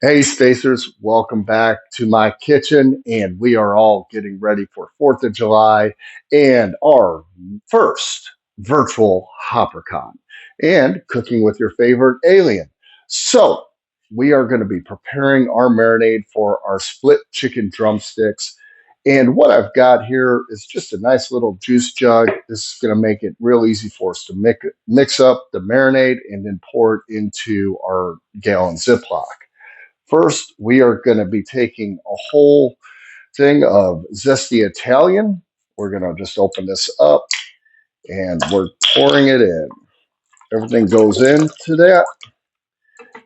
Hey, Spacers, welcome back to my kitchen. And we are all getting ready for 4th of July and our first virtual HopperCon and cooking with your favorite alien. So, we are going to be preparing our marinade for our split chicken drumsticks. And what I've got here is just a nice little juice jug. This is going to make it real easy for us to mix up the marinade and then pour it into our gallon Ziploc. First, we are going to be taking a whole thing of zesty Italian. We're going to just open this up and we're pouring it in. Everything goes into that.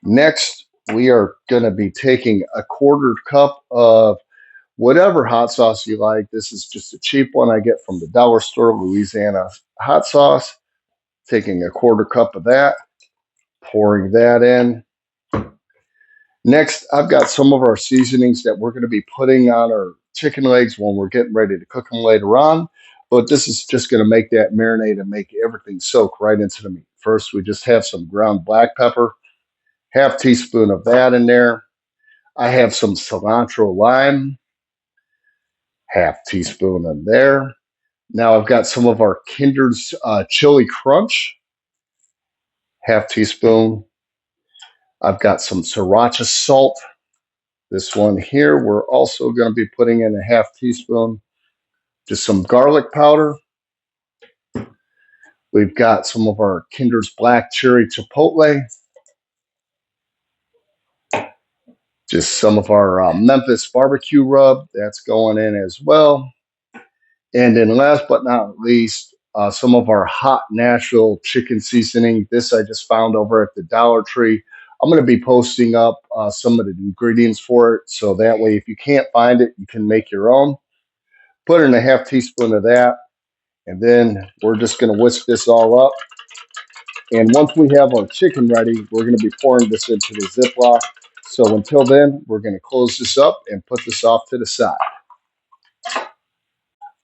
Next, we are going to be taking a quarter cup of whatever hot sauce you like. This is just a cheap one I get from the dollar store, Louisiana hot sauce. Taking a quarter cup of that, pouring that in. Next, I've got some of our seasonings that we're going to be putting on our chicken legs when we're getting ready to cook them later on. But this is just going to make that marinade and make everything soak right into the meat. First, we just have some ground black pepper, half teaspoon of that in there. I have some cilantro lime, half teaspoon in there. Now I've got some of our Kinder's chili crunch, half teaspoon. I've got some sriracha salt. This one here, we're also going to be putting in a half teaspoon. Just some garlic powder. We've got some of our Kinder's Black Cherry Chipotle. Just some of our Memphis barbecue rub. That's going in as well. And then last but not least, some of our hot natural chicken seasoning. This I just found over at the Dollar Tree. I'm going to be posting up some of the ingredients for it. So that way, if you can't find it, you can make your own. Put in a half teaspoon of that. And then we're just going to whisk this all up. And once we have our chicken ready, we're going to be pouring this into the Ziploc. So until then, we're going to close this up and put this off to the side.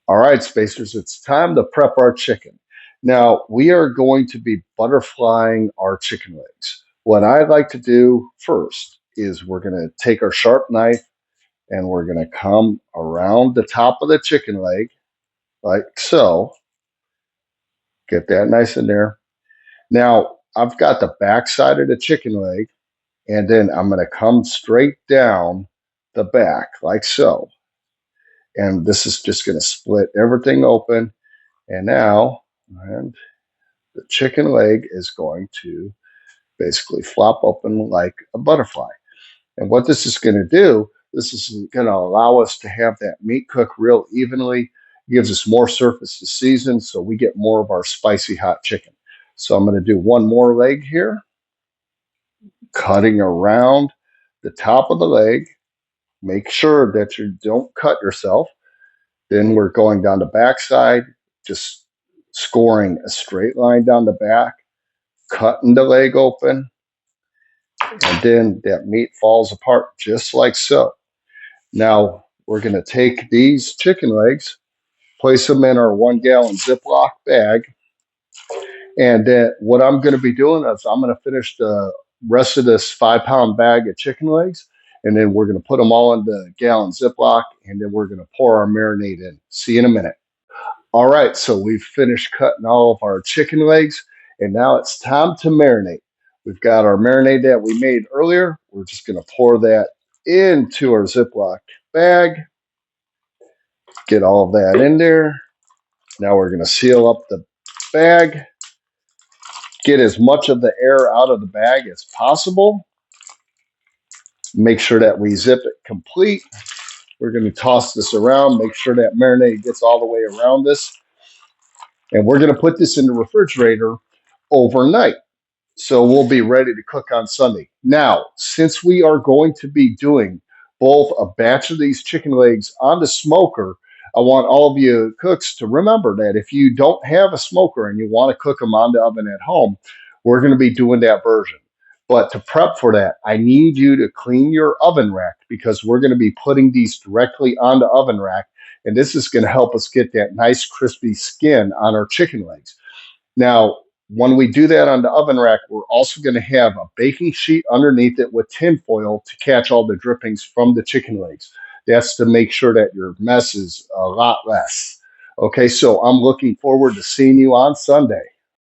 All right, Spacers, it's time to prep our chicken. Now, we are going to be butterflying our chicken legs. What I like to do first is we're going to take our sharp knife and we're going to come around the top of the chicken leg like so. Get that nice in there. Now, I've got the back side of the chicken leg, and then I'm going to come straight down the back like so. And this is just going to split everything open. And now, and the chicken leg is going to basically flop open like a butterfly. And what this is going to do, this is going to allow us to have that meat cook real evenly. It gives us more surface to season, so we get more of our spicy hot chicken. So I'm going to do one more leg here, cutting around the top of the leg. Make sure that you don't cut yourself. Then we're going down the back side, just scoring a straight line down the back, cutting the leg open, and then that meat falls apart just like so. Now we're going to take these chicken legs, place them in our 1 gallon Ziploc bag, and then what I'm going to be doing is I'm going to finish the rest of this 5-pound bag of chicken legs, and then we're going to put them all in the gallon Ziploc, and then we're going to pour our marinade in. See you in a minute. All right, so we've finished cutting all of our chicken legs, and now it's time to marinate. We've got our marinade that we made earlier. We're just going to pour that into our Ziploc bag. Get all of that in there. Now we're going to seal up the bag. Get as much of the air out of the bag as possible. Make sure that we zip it complete. We're going to toss this around, make sure that marinade gets all the way around this. And we're going to put this in the refrigerator overnight. So we'll be ready to cook on Sunday. Now, since we are going to be doing both a batch of these chicken legs on the smoker, I want all of you cooks to remember that if you don't have a smoker and you want to cook them on the oven at home, we're going to be doing that version. But to prep for that, I need you to clean your oven rack because we're going to be putting these directly on the oven rack. And this is going to help us get that nice crispy skin on our chicken legs. Now, When we do that on the oven rack, we're also going to have a baking sheet underneath it with tin foil to catch all the drippings from the chicken legs. That's to make sure that your mess is a lot less. Okay, so I'm looking forward to seeing you on Sunday.